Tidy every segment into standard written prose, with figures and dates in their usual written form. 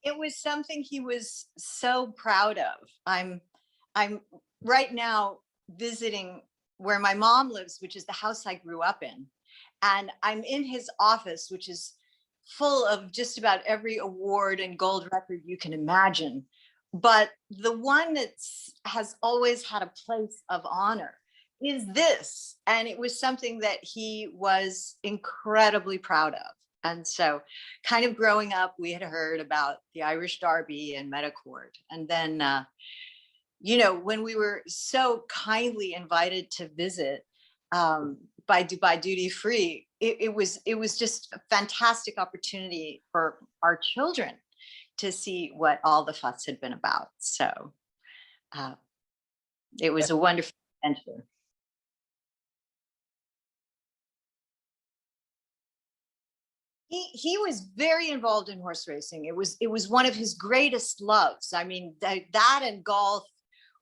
It was something he was so proud of. I'm right now visiting where my mom lives, which is the house I grew up in. And I'm in his office, which is full of just about every award and gold record you can imagine. But the one that has always had a place of honor is this. And it was something that he was incredibly proud of. And so, kind of growing up, we had heard about the Irish Derby and Meadow Court. And then, when we were so kindly invited to visit by Duty Free, it was just a fantastic opportunity for our children to see what all the fuss had been about. So uh, it was a wonderful adventure. He was very involved in horse racing. It was one of his greatest loves. I mean, that and golf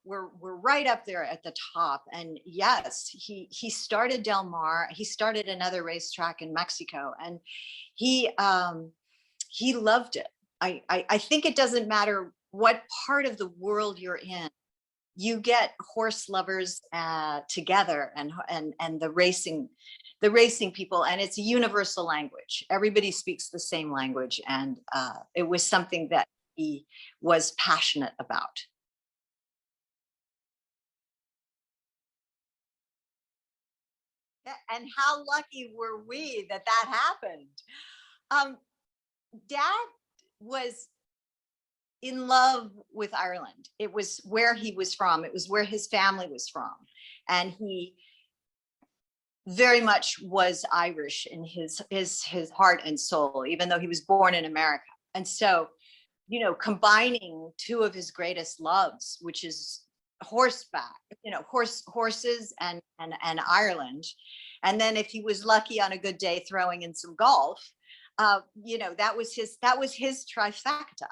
were right up there at the top. And yes, he started Del Mar. He started another racetrack in Mexico, and he he loved it. I think it doesn't matter what part of the world you're in. You get horse lovers together, and the racing people, and it's a universal language. Everybody speaks the same language, and it was something that he was passionate about. And how lucky were we that that happened? Um, Dad was in love with Ireland. It was where he was from. It was where his family was from, and he very much was Irish in his heart and soul, even though he was born in America. And so, combining two of his greatest loves, which is horseback, horses and Ireland, and then if he was lucky on a good day, throwing in some golf. That was his trifecta.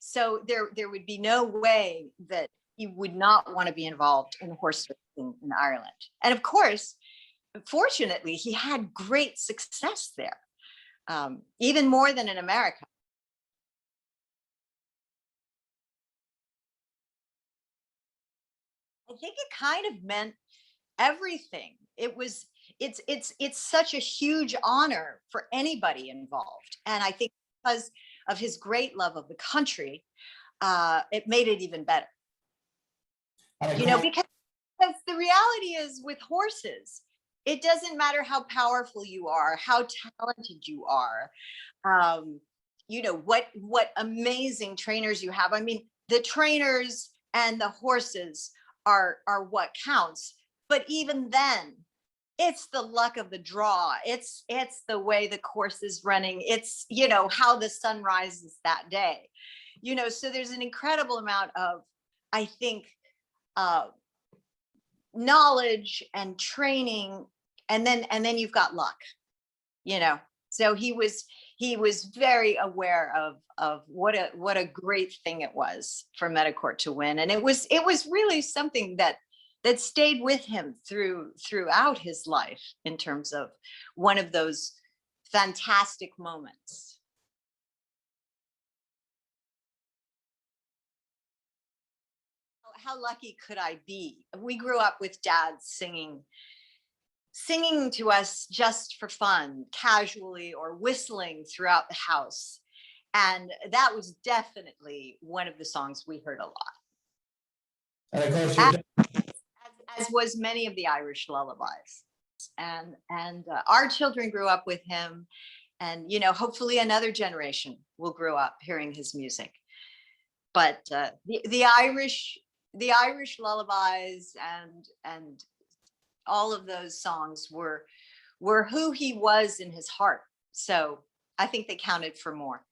So there would be no way that he would not want to be involved in horse racing in Ireland. And of course, fortunately, he had great success there, even more than in America. I think it kind of meant everything. It's such a huge honor for anybody involved, and I think because of his great love of the country, it made it even better. Because the reality is with horses, it doesn't matter how powerful you are, how talented you are, what amazing trainers you have. I mean, the trainers and the horses are what counts. But even then, it's the luck of the draw. It's the way the course is running. It's how the sun rises that day. So there's an incredible amount of, I think, uh, knowledge and training, and then you've got luck. you know so he was very aware of what a great thing it was for Meadow Court to win, and it was really something that stayed with him throughout his life, in terms of one of those fantastic moments. How lucky could I be? We grew up with Dad singing to us just for fun, casually, or whistling throughout the house. And that was definitely one of the songs we heard a lot, And of course, as, as was many of the Irish lullabies. And our children grew up with him, and hopefully another generation will grow up hearing his music. But the Irish lullabies and all of those songs were who he was in his heart. So I think they counted for more.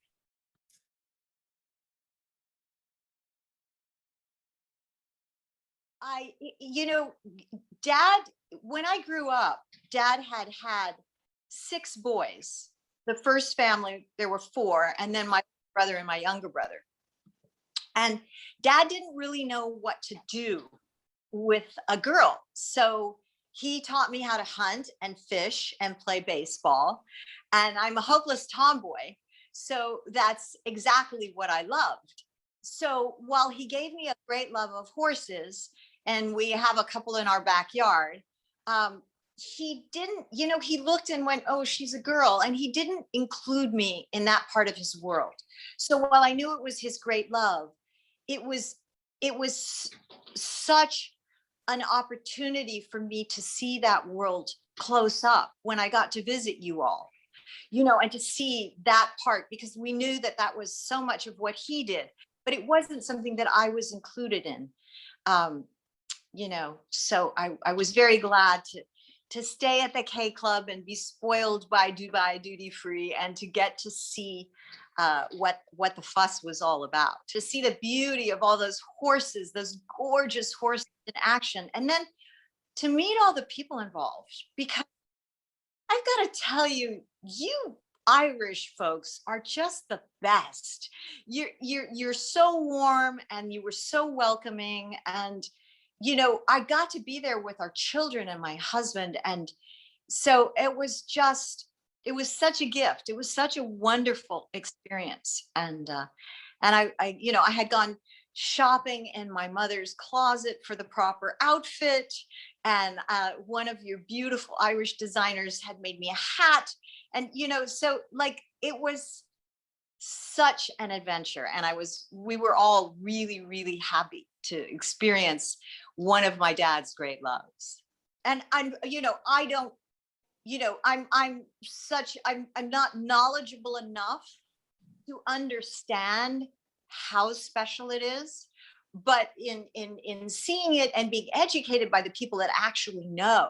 I, you know, Dad, when I grew up, Dad had six boys. The first family, there were four, and then my brother and my younger brother. And Dad didn't really know what to do with a girl. So he taught me how to hunt and fish and play baseball. And I'm a hopeless tomboy. So that's exactly what I loved. So while he gave me a great love of horses, and we have a couple in our backyard, he didn't, he looked and went, oh, she's a girl. And he didn't include me in that part of his world. So while I knew it was his great love, it was, such an opportunity for me to see that world close up when I got to visit you all, and to see that part, because we knew that that was so much of what he did, but it wasn't something that I was included in. Um, so I was very glad to stay at the K Club and be spoiled by Dubai Duty Free, and to get to see what the fuss was all about, to see the beauty of all those horses, those gorgeous horses in action, and then to meet all the people involved. Because I've got to tell you, you Irish folks are just the best. You're so warm, and you were so welcoming, and I got to be there with our children and my husband, and so it was such a gift. It was such a wonderful experience, and I had gone shopping in my mother's closet for the proper outfit, and one of your beautiful Irish designers had made me a hat, and so like it was such an adventure, and we were all really, really happy to experience one of my dad's great loves. And I don't, I'm not knowledgeable enough to understand how special it is, but in seeing it and being educated by the people that actually know,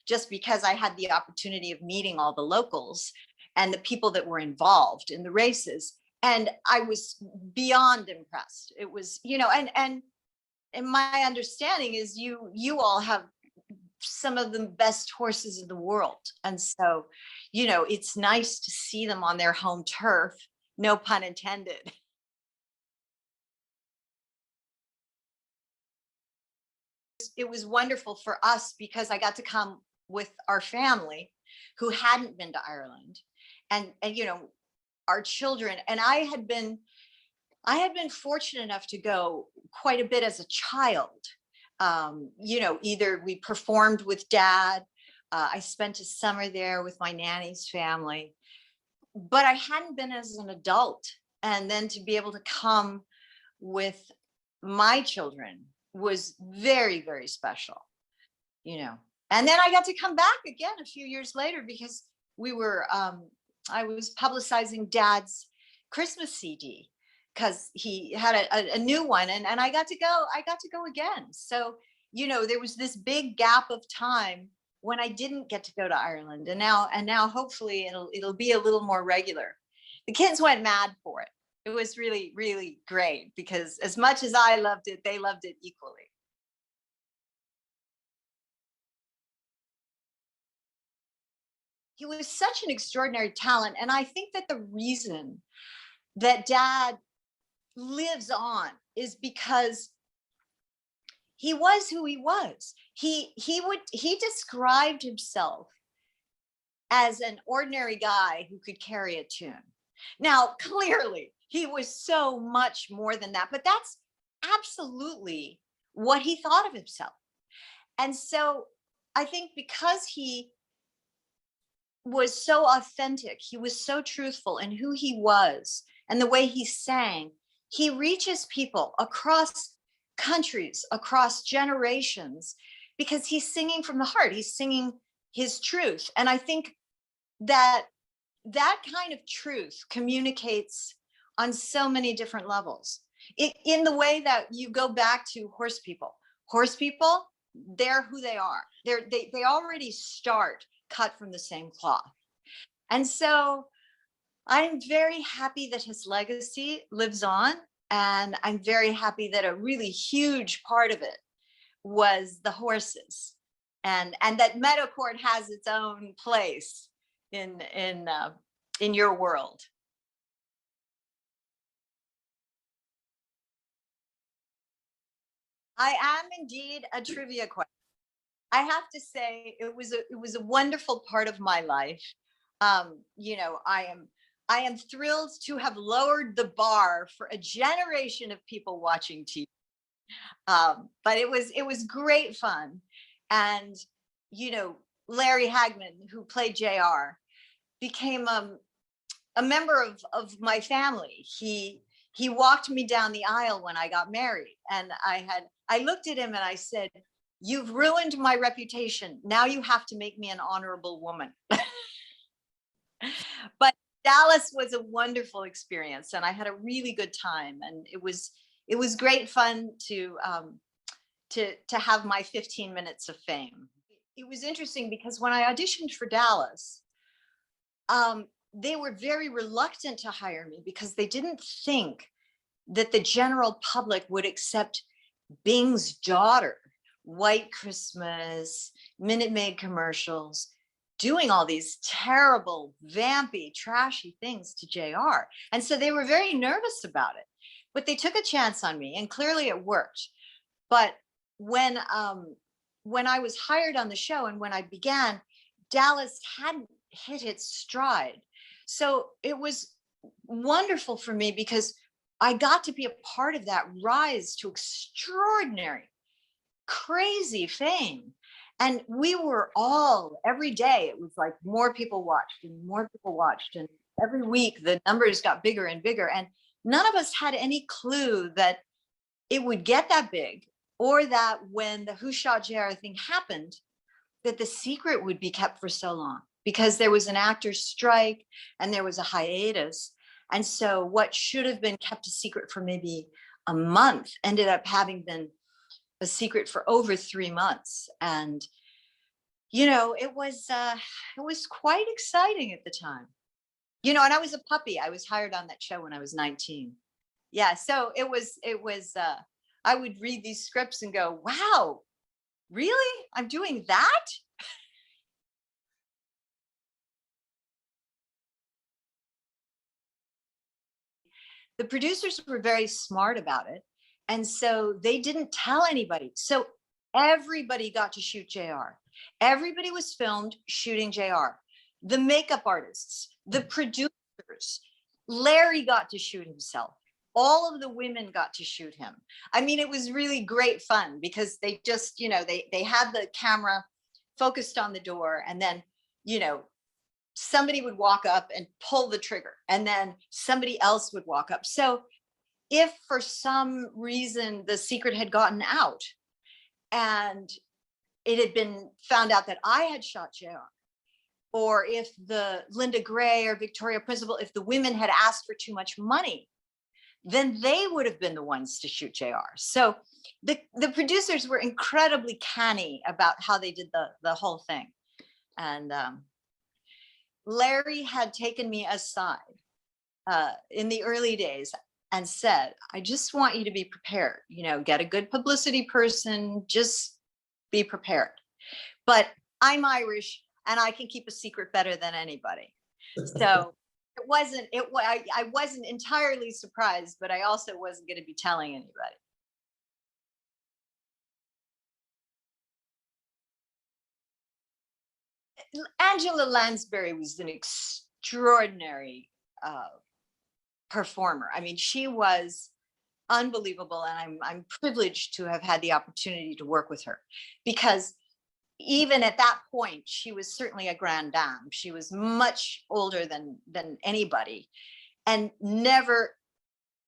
just because I had the opportunity of meeting all the locals and the people that were involved in the races, and I was beyond impressed. It was, and my understanding is you all have some of the best horses in the world, and so it's nice to see them on their home turf, no pun intended. It was wonderful for us because I got to come with our family who hadn't been to Ireland, and our children, and I had been fortunate enough to go quite a bit as a child. Either we performed with dad, I spent a summer there with my nanny's family, but I hadn't been as an adult. And then to be able to come with my children was very, very special, you know. And then I got to come back again a few years later because I was publicizing dad's Christmas CD because he had a new one, and I got to go again. So, there was this big gap of time when I didn't get to go to Ireland, and now hopefully it'll be a little more regular. The kids went mad for it. It was really, really great because as much as I loved it, they loved it equally. He was such an extraordinary talent, and I think that the reason that dad lives on is because he was who he was. He described himself as an ordinary guy who could carry a tune. Now, clearly, he was so much more than that, but that's absolutely what he thought of himself. And so I think because he was so authentic, he was so truthful in who he was and the way he sang, he reaches people across countries, across generations, because he's singing from the heart. He's singing his truth. And I think that that kind of truth communicates on so many different levels. In the way that you go back to horse people. Horse people, they're who they are. They already start cut from the same cloth. And so I'm very happy that his legacy lives on. And I'm very happy that a really huge part of it was the horses, and that Meadow Court has its own place in your world. I am indeed a trivia question. I have to say it was a wonderful part of my life. I am I am thrilled to have lowered the bar for a generation of people watching TV. But it was great fun. And, you know, Larry Hagman, who played JR, became a member of my family. He walked me down the aisle when I got married, and I looked at him and I said, "You've ruined my reputation. Now you have to make me an honorable woman." But Dallas was a wonderful experience, and I had a really good time, and it was great fun to have my 15 minutes of fame. It was interesting because when I auditioned for Dallas, they were very reluctant to hire me because they didn't think that the general public would accept Bing's daughter, White Christmas, Minute Maid commercials, doing all these terrible, vampy, trashy things to JR. And so they were very nervous about it. But they took a chance on me, and clearly it worked. But when I was hired on the show and when I began, Dallas hadn't hit its stride. So it was wonderful for me because I got to be a part of that rise to extraordinary, crazy fame. And we were all, every day, it was like more people watched and more people watched. And every week the numbers got bigger and bigger. And none of us had any clue that it would get that big, or that when the Who Shot JR thing happened, that the secret would be kept for so long, because there was an actor's strike and there was a hiatus. And so what should have been kept a secret for maybe a month ended up having been a secret for over 3 months. And, you know, it was quite exciting at the time. You know, and I was a puppy. I was hired on that show when I was 19. Yeah, so it was I would read these scripts and go, wow, really? I'm doing that? The producers were very smart about it. And so they didn't tell anybody. So everybody got to shoot JR. Everybody was filmed shooting JR. The makeup artists, the producers, Larry got to shoot himself. All of the women got to shoot him. I mean, it was really great fun because they just, you know, they had the camera focused on the door, and then, you know, somebody would walk up and pull the trigger, and then somebody else would walk up. So if for some reason the secret had gotten out and it had been found out that I had shot JR, or if the Linda Gray or Victoria Principal, if the women had asked for too much money, then they would have been the ones to shoot JR. So the producers were incredibly canny about how they did the whole thing. And Larry had taken me aside in the early days and said, I just want you to be prepared, you know, get a good publicity person, just be prepared. But I'm Irish and I can keep a secret better than anybody. So I wasn't entirely surprised, but I also wasn't going to be telling anybody. Angela Lansbury was an extraordinary performer. I mean, she was unbelievable, and I'm privileged to have had the opportunity to work with her, because even at that point, she was certainly a grande dame. She was much older than anybody, and never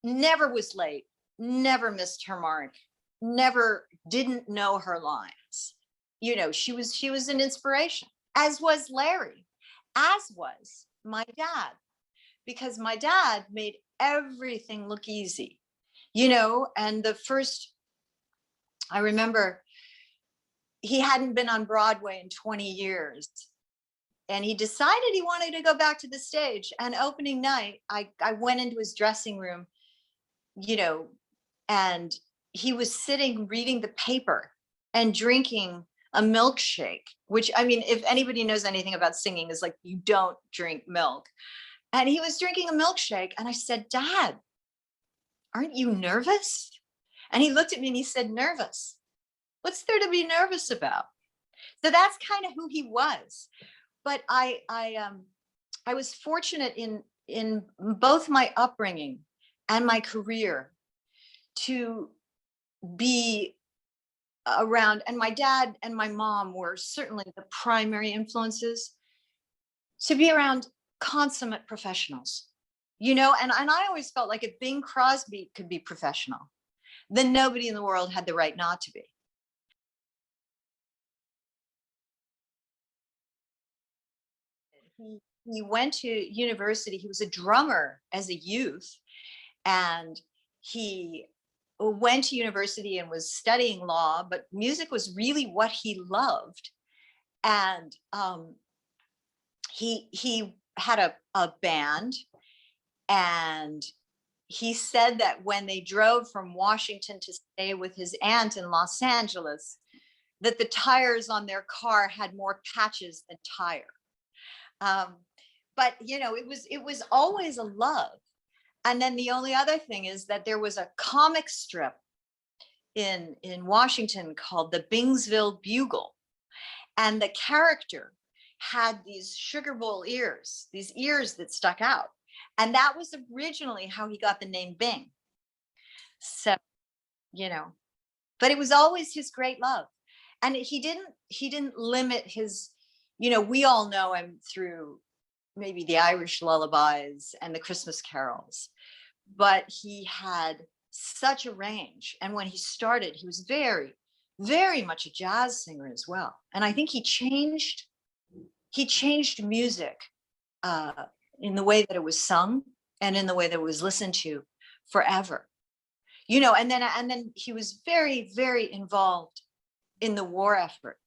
was late, never missed her mark, never didn't know her lines. You know, she was an inspiration, as was Larry, as was my dad, because my dad made everything look easy, you know. And I remember he hadn't been on Broadway in 20 years. And he decided he wanted to go back to the stage. And opening night, I went into his dressing room, you know, and he was sitting reading the paper and drinking a milkshake, which, I mean, if anybody knows anything about singing, is like, you don't drink milk. And he was drinking a milkshake. And I said, Dad, aren't you nervous? And he looked at me and he said, nervous? What's there to be nervous about? So that's kind of who he was. But I was fortunate in both my upbringing and my career to be around, and my dad and my mom were certainly the primary influences, to be around consummate professionals, and I always felt like if Bing Crosby could be professional, then nobody in the world had the right not to be. He went to university. He was a drummer as a youth, and he went to university and was studying law, but music was really what he loved. And he had a band, and he said that when they drove from Washington to stay with his aunt in Los Angeles, that the tires on their car had more patches than tire. But it was always a love. And then the only other thing is that there was a comic strip in Washington called the Bingsville Bugle, and the character had these sugar bowl ears, these ears that stuck out, and that was originally how he got the name Bing. So, but it was always his great love, and he didn't limit his. We all know him through maybe the Irish lullabies and the Christmas carols, but he had such a range. And when he started, he was very, very much a jazz singer as well. And I think he changed music in the way that it was sung and in the way that it was listened to forever. And then he was very, very involved in the war effort.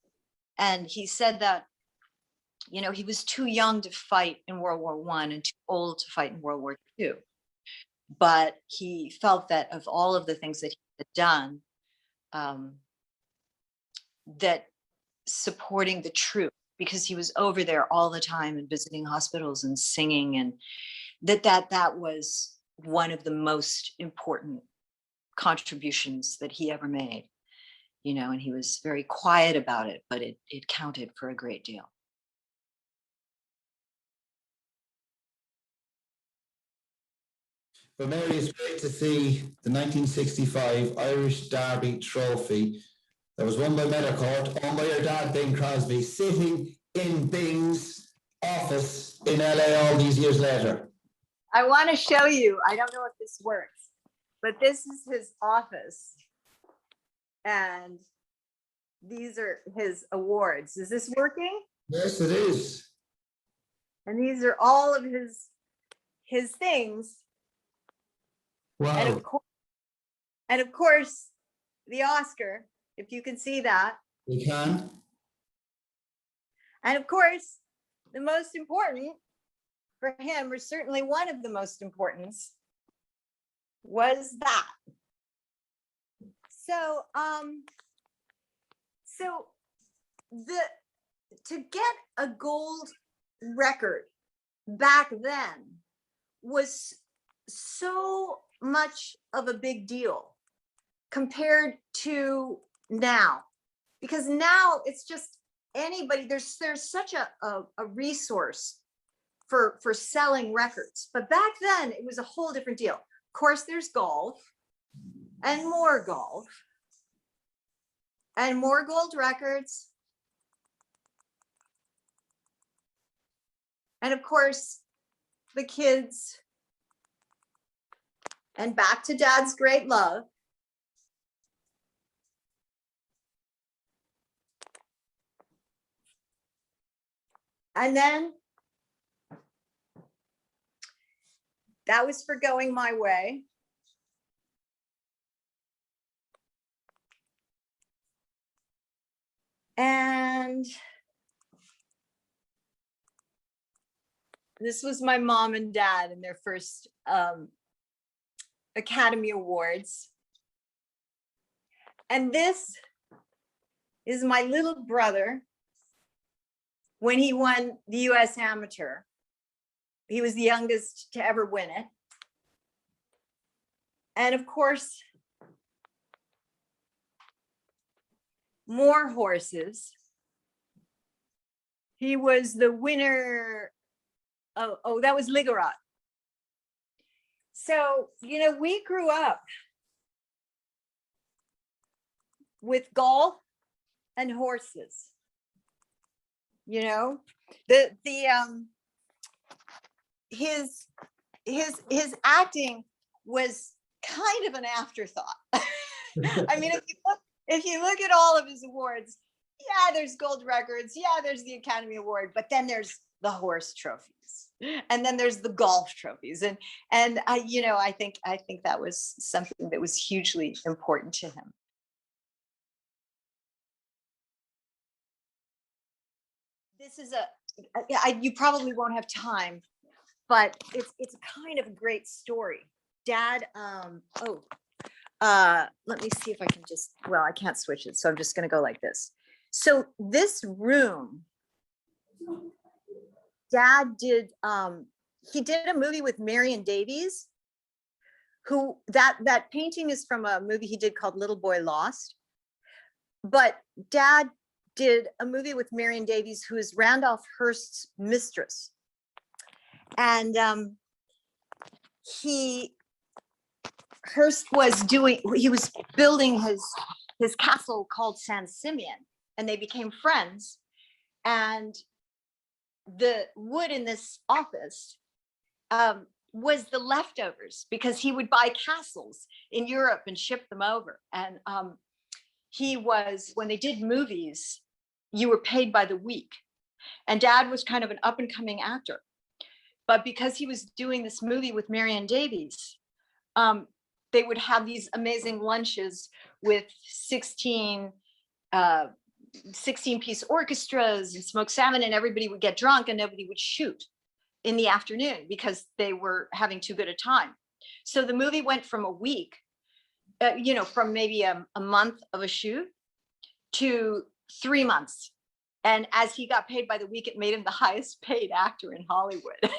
And he said that, he was too young to fight in World War I and too old to fight in World War II. But he felt that of all of the things that he had done, that supporting the troops, because he was over there all the time and visiting hospitals and singing, and that was one of the most important contributions that he ever made, and he was very quiet about it, but it counted for a great deal. But Mary, it's great to see the 1965 Irish Derby trophy that was won by Meadow Court, owned by your dad, Bing Crosby, sitting in Bing's office in LA all these years later. I want to show you. I don't know if this works, but this is his office, and these are his awards. Is this working? Yes, it is. And these are all of his things. Wow. And of course, the Oscar, if you can see that. We can. And of course, the most important for him, or certainly one of the most important, was that. So, to get a gold record back then was so much of a big deal compared to now, because now it's just anybody. There's such a resource for selling records, but back then it was a whole different deal. Of course, there's golf and more gold records, and of course the kids, and back to Dad's great love. And then that was for Going My Way. And this was my mom and dad in their first Academy Awards. And this is my little brother when he won the US Amateur. He was the youngest to ever win it. And of course, more horses. He was the winner. Oh, that was Ligarat. So, we grew up with golf and horses. The his acting was kind of an afterthought. I mean, if you look at all of his awards, yeah, there's gold records, yeah, there's the Academy Award, but then there's the horse trophies, and then there's the golf trophies, and I think that was something that was hugely important to him. This is you probably won't have time, but it's kind of a great story. Dad, let me see if I can well, I can't switch it, so I'm just going to go like this. So this room, Dad did, he did a movie with Marion Davies, who that painting is from a movie he did called Little Boy Lost. But Dad did a movie with Marion Davies, who is Randolph Hearst's mistress. And Hearst was building his castle called San Simeon, and they became friends. And the wood in this office was the leftovers, because he would buy castles in Europe and ship them over. And when they did movies, you were paid by the week. And Dad was kind of an up and coming actor. But because he was doing this movie with Marion Davies, they would have these amazing lunches with 16-piece orchestras and smoked salmon, and everybody would get drunk and nobody would shoot in the afternoon because they were having too good a time. So the movie went from a week, from maybe a month of a shoot to 3 months. And as he got paid by the week, it made him the highest paid actor in Hollywood.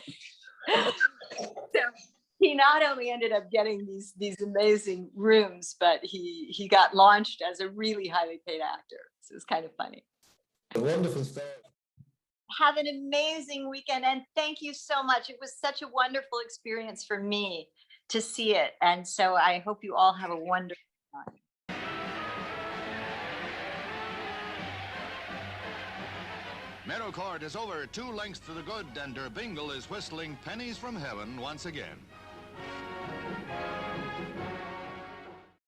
So he not only ended up getting these amazing rooms, but he got launched as a really highly paid actor. So it's kind of funny. A wonderful story. Have an amazing weekend, and thank you so much. It was such a wonderful experience for me to see it. And so I hope you all have a wonderful time. Meadow Court is over 2 lengths to the good, and Der Bingle is whistling Pennies from Heaven once again.